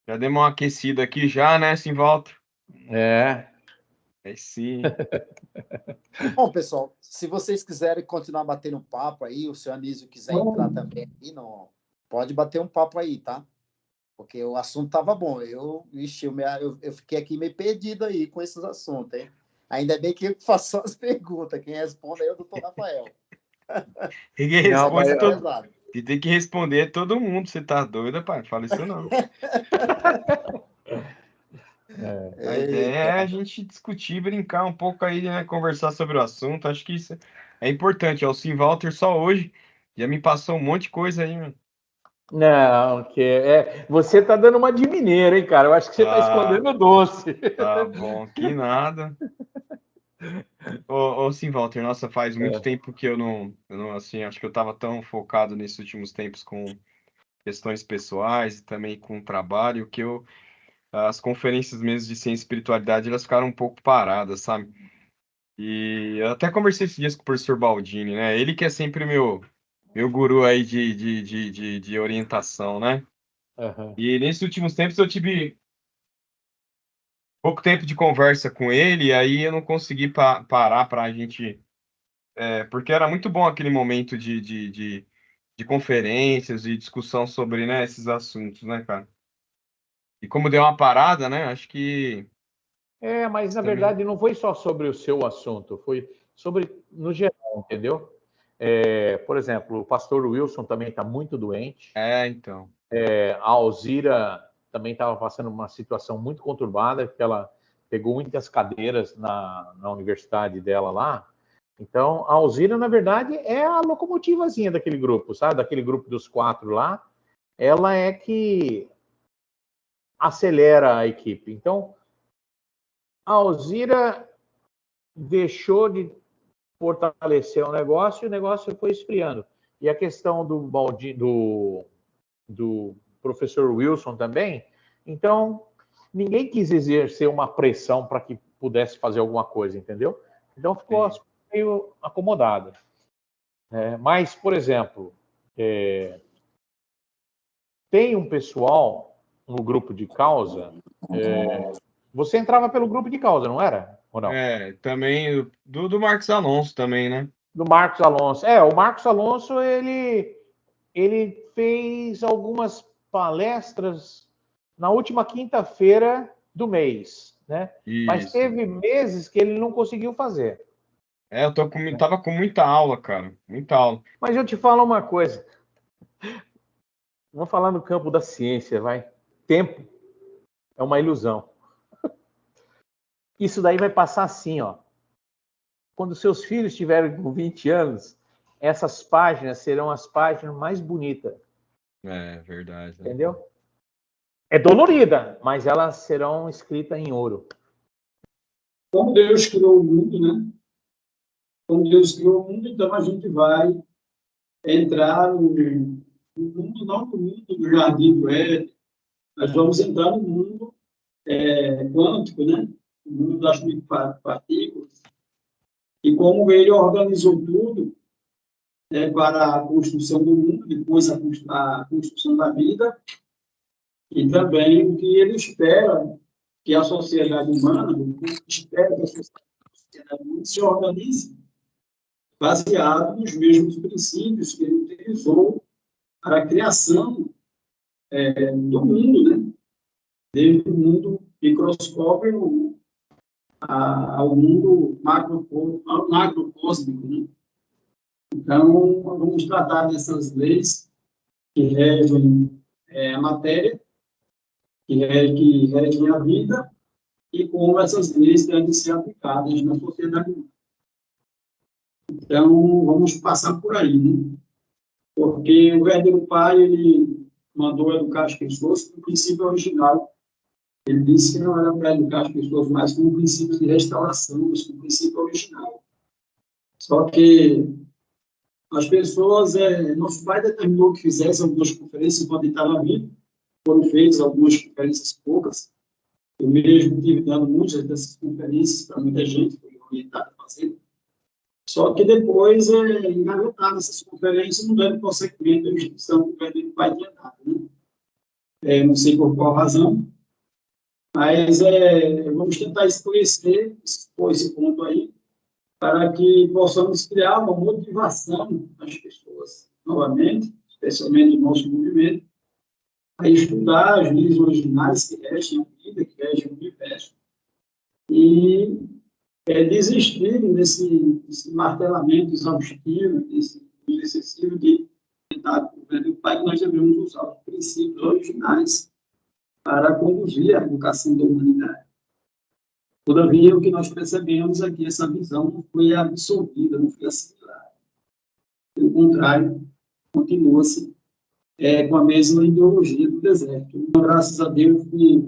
Já demos uma aquecida aqui já, né, Simvalto? É. É sim. Bom, pessoal, se vocês quiserem continuar batendo um papo aí, o senhor Anísio quiser entrar também aqui, não, pode bater um papo aí, tá? Porque o assunto tava bom. Eu fiquei aqui meio perdido aí com esses assuntos, hein? Ainda bem que eu faço as perguntas. Quem responde é o doutor Rafael. Tem que Não, mas responder É pesado. E tem que responder todo mundo. Você tá doido, pai? Fala isso não. A ideia é a gente discutir, brincar um pouco aí, né? Conversar sobre o assunto. Acho que isso é importante. Ó, o Sim Walter só hoje já me passou um monte de coisa aí, mano. Não, você tá dando uma de mineiro, hein, cara? Eu acho que você tá escondendo o doce. Tá bom, que nada. Ô, Sim Walter, nossa, faz muito tempo que eu não, assim, acho que eu tava tão focado nesses últimos tempos com questões pessoais e também com o trabalho, que as conferências mesmo de ciência e espiritualidade, elas ficaram um pouco paradas, sabe? E eu até conversei esses dias com o professor Baldini, né? Ele que é sempre meu guru aí de orientação, né? Uhum. E nesses últimos tempos eu tive pouco tempo de conversa com ele, e aí eu não consegui parar para a gente... porque era muito bom aquele momento de conferências e discussão sobre, né, esses assuntos, né, cara? E como deu uma parada, né? Acho que... Mas na também... verdade não foi só sobre o seu assunto, foi sobre no geral, entendeu? Por exemplo, o pastor Wilson também está muito doente. Então. A Alzira também estava passando uma situação muito conturbada, que ela pegou muitas cadeiras na universidade dela lá. Então, a Alzira, na verdade, é a locomotivazinha daquele grupo, sabe? Daquele grupo dos 4 lá. Ela é que acelera a equipe. Então, a Alzira deixou de fortalecer o negócio foi esfriando. E a questão do professor Wilson também, então ninguém quis exercer uma pressão para que pudesse fazer alguma coisa, entendeu? Então ficou meio acomodado. Mas, por exemplo, tem um pessoal no grupo de causa. Você entrava pelo grupo de causa, não era? Ou não? Também do Marcos Alonso também, né? Do Marcos Alonso. O Marcos Alonso, ele fez algumas palestras na última quinta-feira do mês, né? Mas Isso. teve meses que ele não conseguiu fazer. Tava com muita aula, cara. Muita aula. Mas eu te falo uma coisa. Vamos falar no campo da ciência, vai. Tempo é uma ilusão. Isso daí vai passar assim, ó. Quando seus filhos tiverem com 20 anos, essas páginas serão as páginas mais bonitas. Verdade. Entendeu? É dolorida, mas elas serão escritas em ouro. Como Deus criou o mundo, né? Como Deus criou o mundo, então a gente vai entrar no mundo, não no mundo do jardim do Éden, nós vamos entrar no mundo quântico, né? O mundo das partículas. E como ele organizou tudo para a construção do mundo, depois a construção da vida, e também o que ele espera que a sociedade humana, espera que a sociedade humana se organize baseado nos mesmos princípios que ele utilizou para a criação do mundo, né? Desde o mundo microscópico ao mundo macrocósmico, né? Então, vamos tratar dessas leis que regem a matéria, que regem a vida, e como essas leis devem ser aplicadas na sociedade humana. Então, vamos passar por aí, né? Porque o verdadeiro pai, ele mandou educar as pessoas com o princípio original. Ele disse que não era para educar as pessoas mais com o princípio de restauração, mas com o princípio original. Só que as pessoas, nosso pai determinou que fizesse algumas conferências quando ele estava vivo, foram feitas algumas conferências poucas. Eu mesmo tive dando muitas dessas conferências para muita gente, foi orientado a fazer. Só que depois engavetaram essas conferências, não dando prosseguimento à instituição que o verdadeiro pai tinha dado, né? não sei por qual razão, mas vamos tentar esclarecer, expor esse ponto aí, para que possamos criar uma motivação nas pessoas, novamente, especialmente no nosso movimento, a estudar as leis originais que regem a vida, que regem o universo, e desistirem desse martelamento exaustivo, desse uso excessivo de tentar do Pai, que nós devemos usar os princípios originais para conduzir a educação da humanidade. Todavia, o que nós percebemos é que essa visão não foi absorvida, não foi assimilada. Pelo contrário, continua-se com a mesma ideologia do deserto. Então, graças a Deus que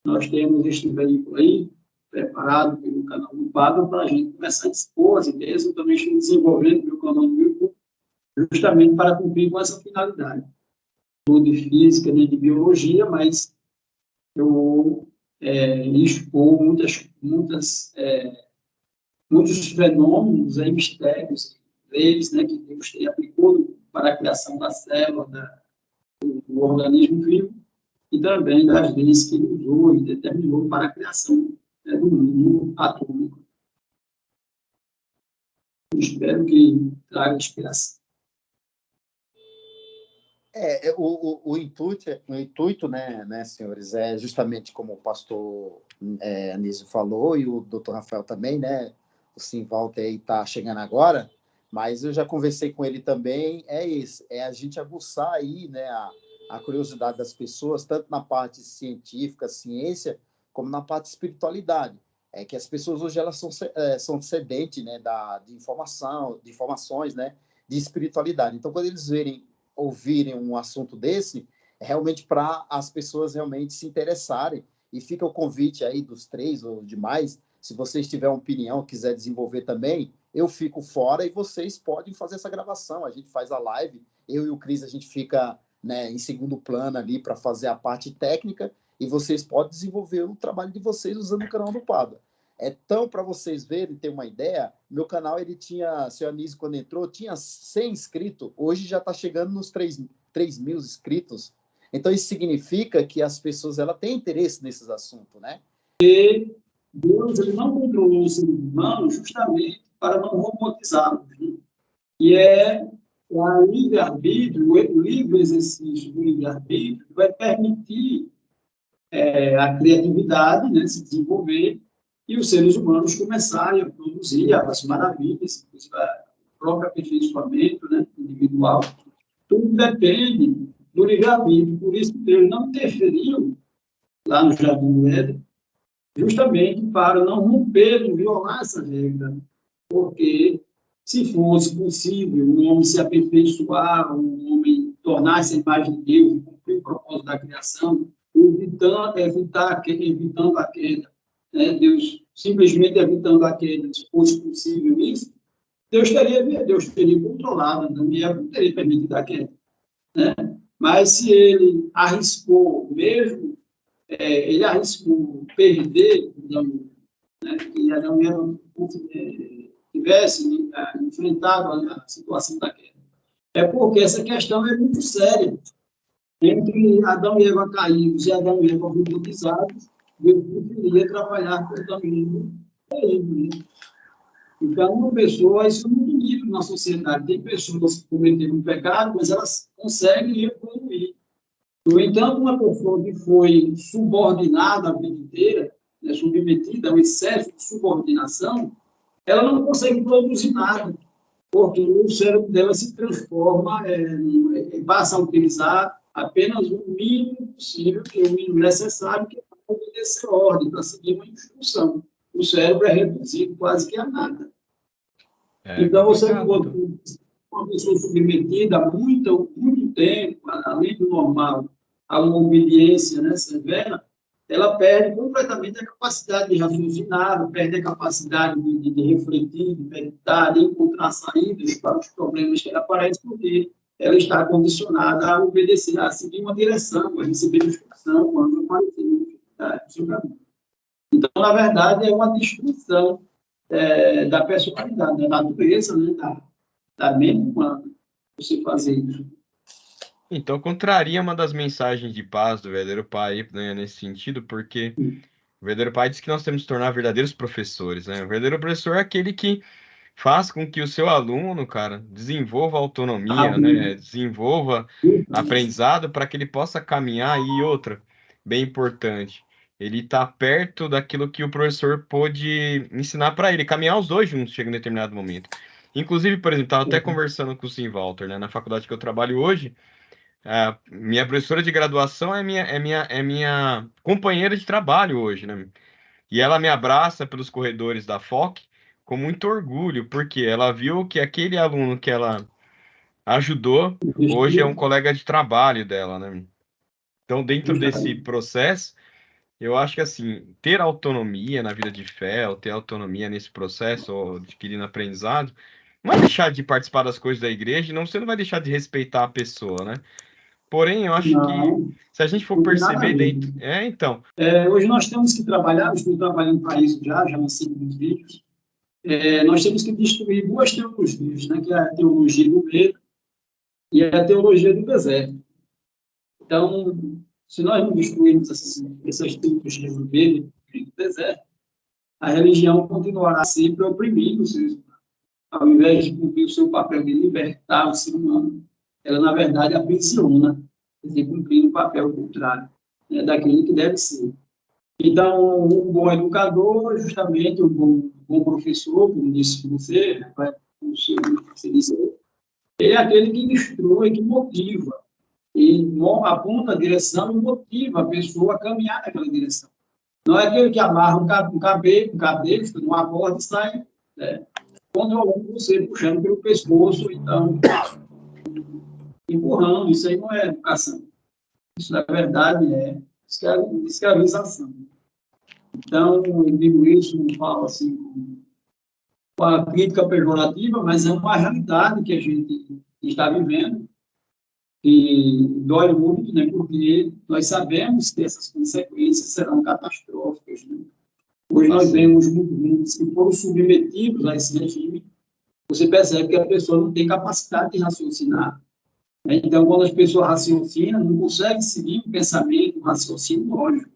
nós temos este veículo aí, preparado pelo canal do Pablo, para a gente começar a expor as ideias. Eu também estou desenvolvendo meu canal do YouTube, justamente para cumprir com essa finalidade. Não de física, nem de biologia, mas eu expor muitos fenômenos, mistérios, leis, né, que Deus aplicou para a criação da célula, do organismo vivo, e também das leis que ele usou e determinou para a criação do mundo atômico. Eu espero que traga inspiração. O intuito, né, senhores, é justamente como o pastor Anísio falou, e o doutor Rafael também, né, o Simvalter aí está chegando agora, mas eu já conversei com ele também, é a gente aguçar aí, né, a curiosidade das pessoas, tanto na parte científica, ciência, como na parte espiritualidade. É que as pessoas hoje elas são sedentes, né, de informações, né, de espiritualidade. Então, quando eles ouvirem um assunto desse, é realmente para as pessoas realmente se interessarem. E fica o convite aí dos três ou demais, se vocês tiverem uma opinião, quiser desenvolver também, eu fico fora e vocês podem fazer essa gravação. A gente faz a live, eu e o Cris, a gente fica, né, em segundo plano ali para fazer a parte técnica e vocês podem desenvolver o trabalho de vocês usando o canal do Pada. Então, para vocês verem, ter uma ideia, meu canal, ele tinha, seu Anísio, quando entrou, tinha 100 inscritos, hoje já está chegando nos 3 mil inscritos. Então, isso significa que as pessoas têm interesse nesses assuntos, né? E Deus ele não controlou o ser humano justamente para não robotizá-los. Né? E o livre-arbítrio, o livre exercício do livre-arbítrio vai permitir a criatividade, né, se desenvolver, e os seres humanos começarem a produzir as maravilhas, o próprio aperfeiçoamento, né, individual. Tudo depende do livre-arbítrio. Por isso, Deus não interferiu lá no Jardim do Éden, justamente para não romper, não violar essa regra. Porque, se fosse possível um homem se aperfeiçoar, um homem tornar-se a imagem de Deus e cumprir o propósito da criação, evitando a queda, né? Deus simplesmente evitando a queda, se fosse possível isso, Deus teria controlado, não teria permitido a queda. Né? Mas se ele arriscou mesmo, ele arriscou perder, né, que Adão e Eva tivesse enfrentado a situação da queda. É porque essa questão é muito séria. Entre Adão e Eva caídos e Adão e Eva robotizados, Deus preferia trabalhar com o caminho terrível. Então, uma pessoa, isso é muito nível na sociedade. Tem pessoas que cometeram um pecado, mas elas conseguem evoluir. No entanto, uma pessoa que foi subordinada a vida inteira, né, submetida ao excesso de subordinação, ela não consegue produzir nada, porque o cérebro dela se transforma, passa a utilizar apenas o mínimo possível, que é o mínimo necessário, que é para obedecer a ordem, para seguir uma instrução. O cérebro é reduzido quase que a nada. Então, você, quando uma pessoa submetida há muito tempo, além do normal, a uma obediência, né, severa, ela perde completamente a capacidade de raciocinar, perde a capacidade de refletir, de meditar, de encontrar saídas para os problemas que aparecem, porque ela está condicionada a obedecer, a seguir uma direção, a receber instrução quando aparecer dificuldade no seu caminho. Então, na verdade, é uma destruição da personalidade, da natureza, né, da mente humana, você fazer isso. Então, contraria uma das mensagens de paz do verdadeiro pai, né, nesse sentido, porque o verdadeiro pai diz que nós temos que tornar verdadeiros professores, né? O verdadeiro professor é aquele que faz com que o seu aluno, cara, desenvolva autonomia, né? Desenvolva aprendizado para que ele possa caminhar. E outra, bem importante, ele está perto daquilo que o professor pôde ensinar para ele, caminhar os dois juntos, chega em determinado momento. Inclusive, por exemplo, estava até conversando com o Sim Walter, né? Na faculdade que eu trabalho hoje, a minha professora de graduação é minha companheira de trabalho hoje, né? E ela me abraça pelos corredores da FOC com muito orgulho, porque ela viu que aquele aluno que ela ajudou hoje é um colega de trabalho dela, né? Então, dentro desse processo, eu acho que assim, ter autonomia na vida de fé, ou ter autonomia nesse processo, ou adquirindo aprendizado, não é deixar de participar das coisas da igreja, não, você não vai deixar de respeitar a pessoa, né? Porém, eu acho que Não, se a gente for não tem nada a perceber ver. dentro. É, então. Hoje nós temos que trabalhar, estou trabalhando para isso já lancei alguns vídeos. Nós temos que destruir duas teologias, né, que é a teologia do medo e a teologia do deserto. Então, se nós não destruirmos essas teologias do medo e do deserto, a religião continuará sempre oprimindo os seres humanos. Ao invés de cumprir o seu papel de libertar o ser humano, ela, na verdade, aprisiona, quer dizer, cumprindo o papel contrário, né, daquele que deve ser. Então, um bom educador, justamente, um bom professor, como disse você, você disse, ele é aquele que instrui, que motiva, e aponta a direção e motiva a pessoa a caminhar naquela direção. Não é aquele que amarra um cabelo, numa corda e sai, né, controlando você, puxando pelo pescoço, então, empurrando. Isso aí não é educação. Isso, na verdade, é escravização. Então, eu digo isso, não falo assim com a crítica pejorativa, mas é uma realidade que a gente está vivendo e dói muito, né, porque nós sabemos que essas consequências serão catastróficas. Né? Hoje nós vemos muitos que foram submetidos a esse regime, você percebe que a pessoa não tem capacidade de raciocinar. Né? Então, quando as pessoas raciocinam, não conseguem seguir um pensamento, um raciocínio lógico.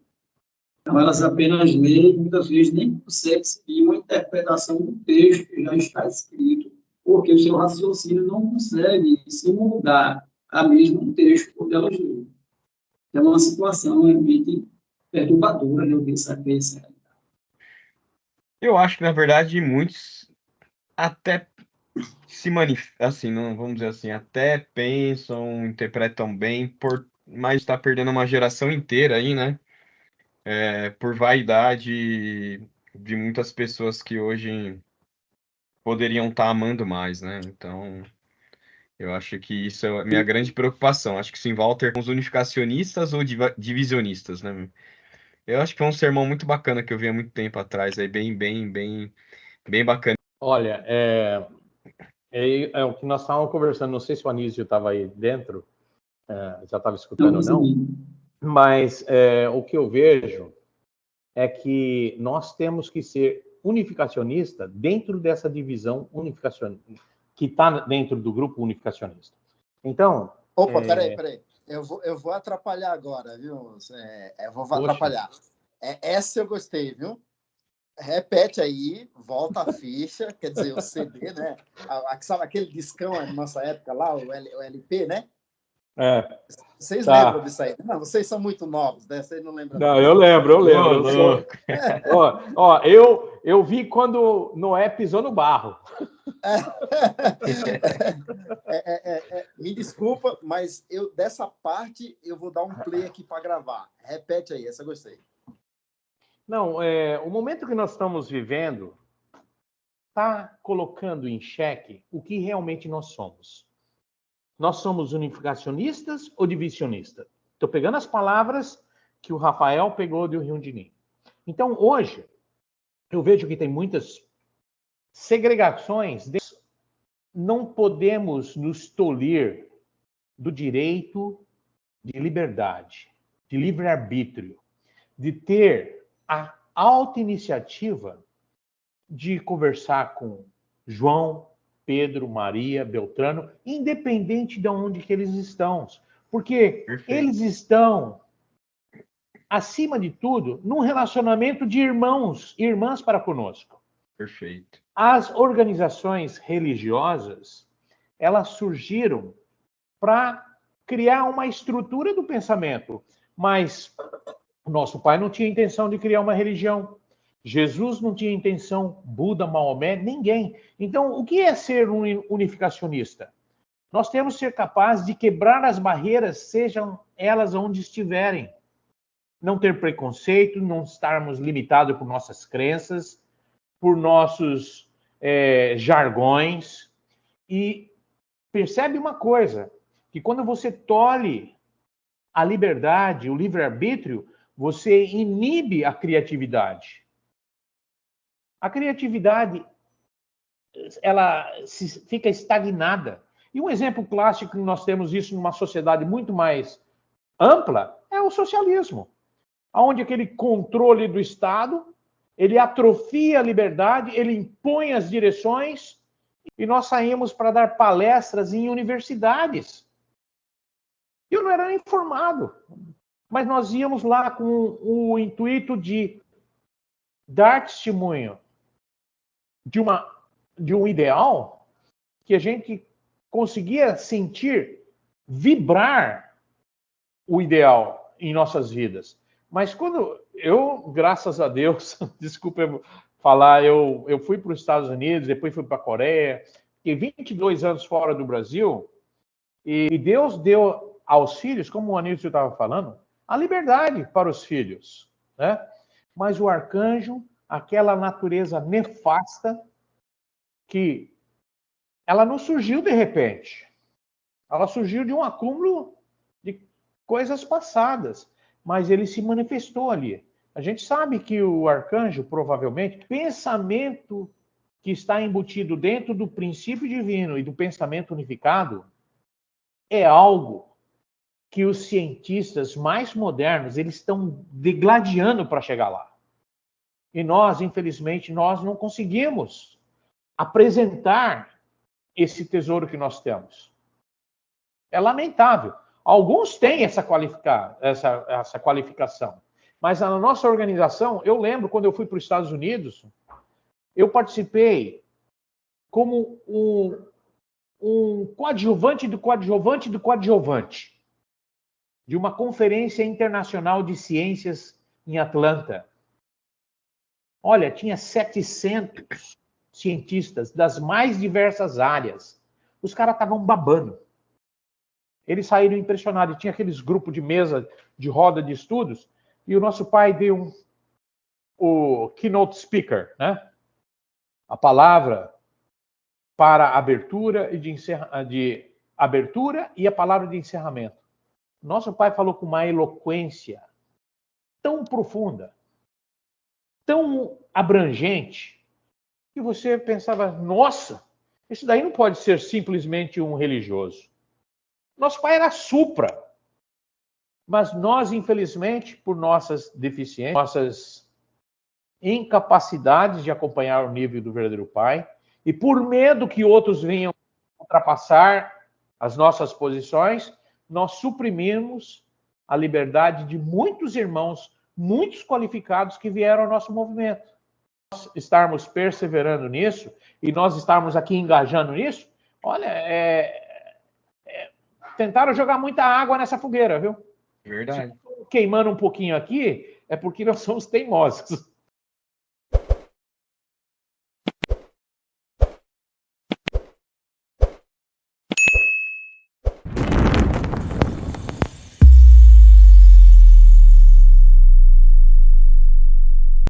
Então, elas apenas leem, muitas vezes nem conseguem seguir uma interpretação do texto que já está escrito, porque o seu raciocínio não consegue se moldar a mesmo texto quando elas leem. É uma situação realmente perturbadora, né, dessa realidade. Eu acho que, na verdade, muitos até se manifestam, assim, não, vamos dizer assim, até pensam, interpretam bem, mas está perdendo uma geração inteira aí, né? Por vaidade de muitas pessoas que hoje poderiam estar amando mais, né? Então, eu acho que isso é a minha grande preocupação. Acho que sim, Walter, os unificacionistas ou divisionistas, né? Eu acho que foi um sermão muito bacana que eu vi há muito tempo atrás, aí bem bacana. Olha, é o que nós estávamos conversando, não sei se o Anísio estava aí dentro, já estava escutando ou não, mas o que eu vejo é que nós temos que ser unificacionista dentro dessa divisão unificacionista, que está dentro do grupo unificacionista. Então... Opa, peraí. Eu vou atrapalhar agora, viu? Eu vou atrapalhar. Essa eu gostei, viu? Repete aí, volta a ficha, quer dizer, o CD, né? Sabe aquele discão da nossa época lá, o LP, né? Vocês lembram disso aí? Não, vocês são muito novos, né? Vocês não lembram. Não, eu lembro. Eu vi quando Noé pisou no barro. Me desculpa, mas dessa parte eu vou dar um play aqui para gravar. Repete aí, essa eu gostei. Não, o momento que nós estamos vivendo está colocando em xeque o que realmente nós somos. Nós somos unificacionistas ou divisionistas? Estou pegando as palavras que o Rafael pegou do Hyundai. Então, hoje, eu vejo que tem muitas segregações. Não podemos nos tolir do direito de liberdade, de livre-arbítrio, de ter a auto-iniciativa de conversar com João, Pedro, Maria, Beltrano, independente de onde que eles estão. Porque Perfeito. eles estão, acima de tudo, num relacionamento de irmãos e irmãs para conosco. Perfeito. As organizações religiosas, elas surgiram para criar uma estrutura do pensamento, mas o nosso pai não tinha intenção de criar uma religião. Jesus não tinha intenção, Buda, Maomé, ninguém. Então, o que é ser um unificacionista? Nós temos que ser capazes de quebrar as barreiras, sejam elas onde estiverem. Não ter preconceito, não estarmos limitados por nossas crenças, por nossos jargões. E percebe uma coisa, que quando você tolhe a liberdade, o livre-arbítrio, você inibe a criatividade. A criatividade, ela fica estagnada. E um exemplo clássico que nós temos isso numa sociedade muito mais ampla é o socialismo, onde aquele controle do Estado, ele atrofia a liberdade, ele impõe as direções, e nós saímos para dar palestras em universidades. Eu não era nem formado, mas nós íamos lá com o intuito de dar testemunho de um ideal que a gente conseguia sentir, vibrar o ideal em nossas vidas. Mas quando eu, graças a Deus, desculpa eu falar, eu fui para os Estados Unidos, depois fui para a Coreia, fiquei 22 anos fora do Brasil, e Deus deu aos filhos, como o Anísio estava falando, a liberdade para os filhos, né? Mas o arcanjo, aquela natureza nefasta, que ela não surgiu de repente. Ela surgiu de um acúmulo de coisas passadas, mas ele se manifestou ali. A gente sabe que o arcanjo, provavelmente, pensamento que está embutido dentro do princípio divino e do pensamento unificado, é algo que os cientistas mais modernos, eles estão degladiando para chegar lá. E nós, infelizmente, nós não conseguimos apresentar esse tesouro que nós temos. É lamentável. Alguns têm essa qualificação. Mas na nossa organização, eu lembro, quando eu fui para os Estados Unidos, eu participei como um coadjuvante do coadjuvante do coadjuvante de uma conferência internacional de ciências em Atlanta. Olha, tinha 700 cientistas das mais diversas áreas. Os caras estavam babando. Eles saíram impressionados. Tinha aqueles grupos de mesa, de roda de estudos, e o nosso pai deu o keynote speaker, né? A palavra para abertura e de abertura e a palavra de encerramento. Nosso pai falou com uma eloquência tão profunda, tão abrangente, que você pensava, nossa, isso daí não pode ser simplesmente um religioso. Nosso pai era supra. Mas nós, infelizmente, por nossas deficiências, nossas incapacidades de acompanhar o nível do verdadeiro pai, e por medo que outros venham ultrapassar as nossas posições, nós suprimimos a liberdade de muitos irmãos, muitos qualificados que vieram ao nosso movimento. Nós estarmos perseverando nisso, e nós estarmos aqui engajando nisso, olha, tentaram jogar muita água nessa fogueira, viu? Verdade. Queimando um pouquinho aqui, é porque nós somos teimosos.